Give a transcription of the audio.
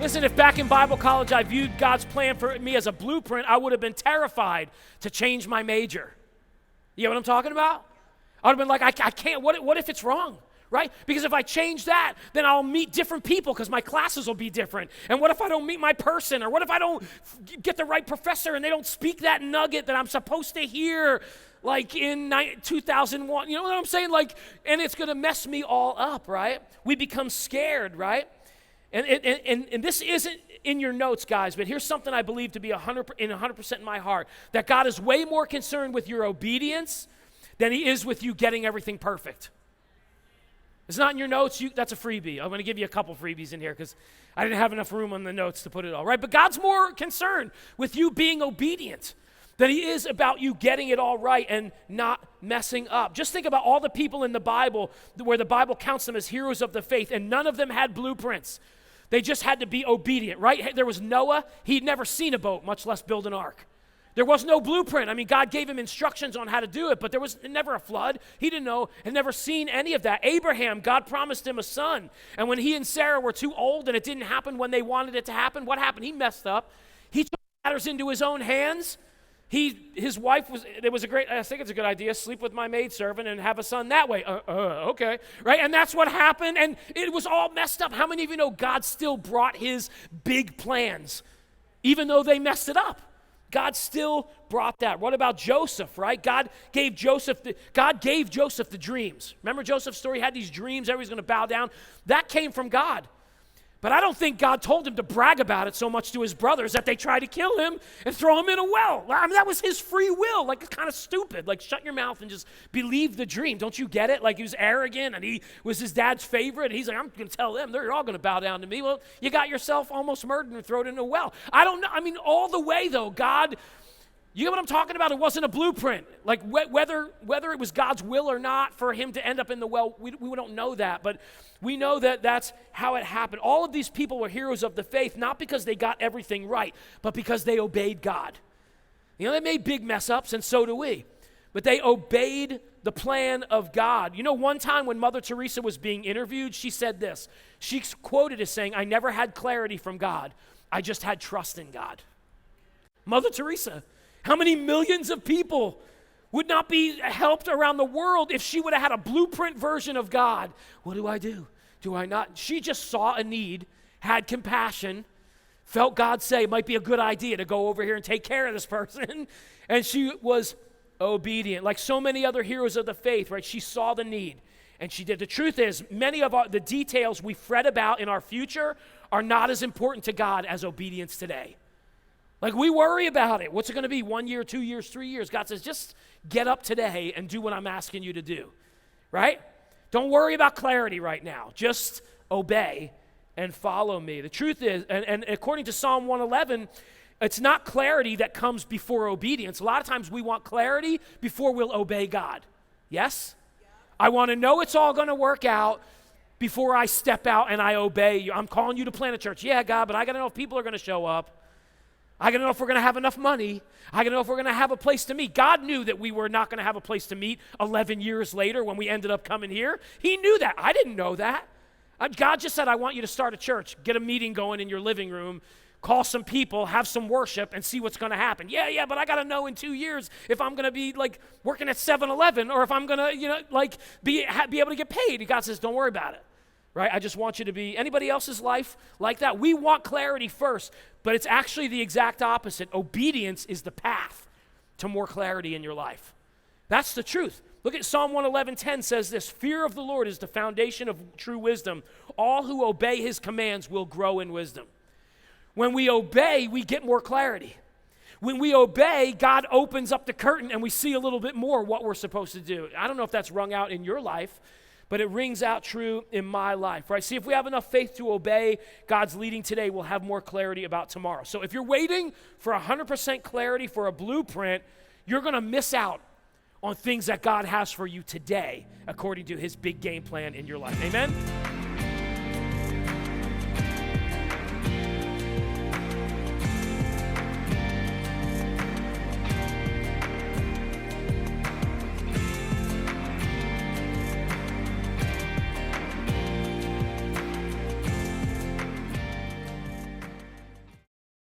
Listen, if back in Bible college I viewed God's plan for me as a blueprint, I would have been terrified to change my major. You know what I'm talking about? I would have been like, I can't, what if it's wrong, right? Because if I change that, then I'll meet different people because my classes will be different. And what if I don't meet my person? Or what if I don't get the right professor and they don't speak that nugget that I'm supposed to hear like in 2001? You know what I'm saying? Like, and it's going to mess me all up, right? We become scared, right? And this isn't in your notes, guys, but here's something I believe to be 100% in my heart, that God is way more concerned with your obedience than he is with you getting everything perfect. It's not in your notes. That's a freebie. I'm going to give you a couple freebies in here because I didn't have enough room on the notes to put it all, right? But God's more concerned with you being obedient than he is about you getting it all right and not messing up. Just think about all the people in the Bible where the Bible counts them as heroes of the faith, and none of them had blueprints. They just had to be obedient, right? There was Noah. He'd never seen a boat, much less build an ark. There was no blueprint. I mean, God gave him instructions on how to do it, but there was never a flood. He didn't know, had never seen any of that. Abraham, God promised him a son, and when he and Sarah were too old and it didn't happen when they wanted it to happen, what happened? He messed up. He took matters into his own hands. His wife I think it's a good idea, sleep with my maidservant and have a son that way. Okay, right? And that's what happened, and it was all messed up. How many of you know God still brought his big plans, even though they messed it up? God still brought that. What about Joseph, right? God gave Joseph the dreams. Remember Joseph's story? He had these dreams, everybody's going to bow down. That came from God. But I don't think God told him to brag about it so much to his brothers that they tried to kill him and throw him in a well. I mean, that was his free will. Like, it's kind of stupid. Like, shut your mouth and just believe the dream. Don't you get it? Like, he was arrogant and he was his dad's favorite. And he's like, I'm going to tell them. They're all going to bow down to me. Well, you got yourself almost murdered and thrown in a well. I don't know. I mean, all the way, though, God, you know what I'm talking about? It wasn't a blueprint. Like, whether it was God's will or not for him to end up in the well, we don't know that. But we know that that's how it happened. All of these people were heroes of the faith, not because they got everything right, but because they obeyed God. You know, they made big mess ups, and so do we. But they obeyed the plan of God. You know, one time when Mother Teresa was being interviewed, she said this. She's quoted as saying, I never had clarity from God. I just had trust in God. Mother Teresa. How many millions of people would not be helped around the world if she would have had a blueprint version of God? What do I do? Do I not? She just saw a need, had compassion, felt God say it might be a good idea to go over here and take care of this person, and she was obedient. Like so many other heroes of the faith, right? She saw the need, and she did. The truth is, many of the details we fret about in our future are not as important to God as obedience today. Like, we worry about it. What's it going to be? 1 year, 2 years, 3 years? God says, just get up today and do what I'm asking you to do, right? Don't worry about clarity right now. Just obey and follow me. The truth is, and according to Psalm 111, it's not clarity that comes before obedience. A lot of times we want clarity before we'll obey God. Yes? Yeah. I want to know it's all going to work out before I step out and I obey you. I'm calling you to plant a church. Yeah, God, but I got to know if people are going to show up. I got to know if we're going to have enough money. I got to know if we're going to have a place to meet. God knew that we were not going to have a place to meet 11 years later when we ended up coming here. He knew that. I didn't know that. God just said, I want you to start a church, get a meeting going in your living room, call some people, have some worship, and see what's going to happen. Yeah, but I got to know in 2 years if I'm going to be like working at 7-Eleven or if I'm going to, be able to get paid. And God says, don't worry about it. Right? I just want you to be, anybody else's life like that? We want clarity first, but it's actually the exact opposite. Obedience is the path to more clarity in your life. That's the truth. Look at Psalm 111:10 says this, fear of the Lord is the foundation of true wisdom. All who obey his commands will grow in wisdom. When we obey, we get more clarity. When we obey, God opens up the curtain and we see a little bit more what we're supposed to do. I don't know if that's rung out in your life, but it rings out true in my life, right? See, if we have enough faith to obey God's leading today, we'll have more clarity about tomorrow. So if you're waiting for 100% clarity for a blueprint, you're going to miss out on things that God has for you today, according to his big game plan in your life. Amen?